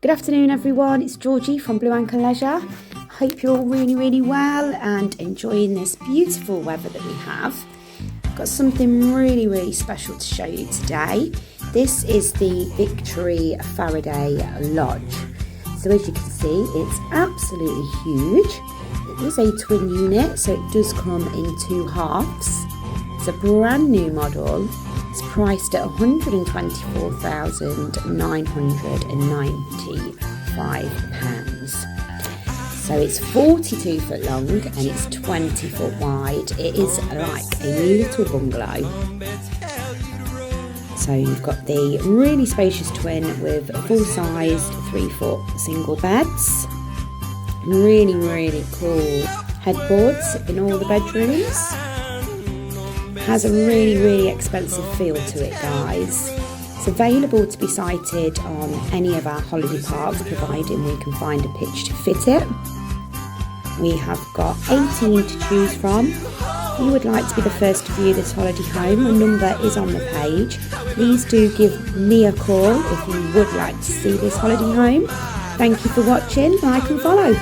Good afternoon everyone, it's Georgie from Blue Anchor Leisure. Hope you're all really well and enjoying this beautiful weather that we have. I've got something really special to show you today. This is the Victory Faraday Lodge. So as you can see, it's absolutely huge. It is a twin unit, so it does come in two halves. It's a brand new model. It's priced at £124,995. So it's 42 foot long and it's 20 foot wide. It is like a little bungalow. So you've got the really spacious twin with full-sized 3-foot single beds. Really cool headboards in all the bedrooms. Has a really expensive feel to it, guys. It's available to be sited on any of our holiday parks, providing we can find a pitch to fit it. We have got 18 to choose from. If you would like to be the first to view this holiday home, my number is on the page. Please do give me a call if you would like to see this holiday home. Thank you for watching, like and follow.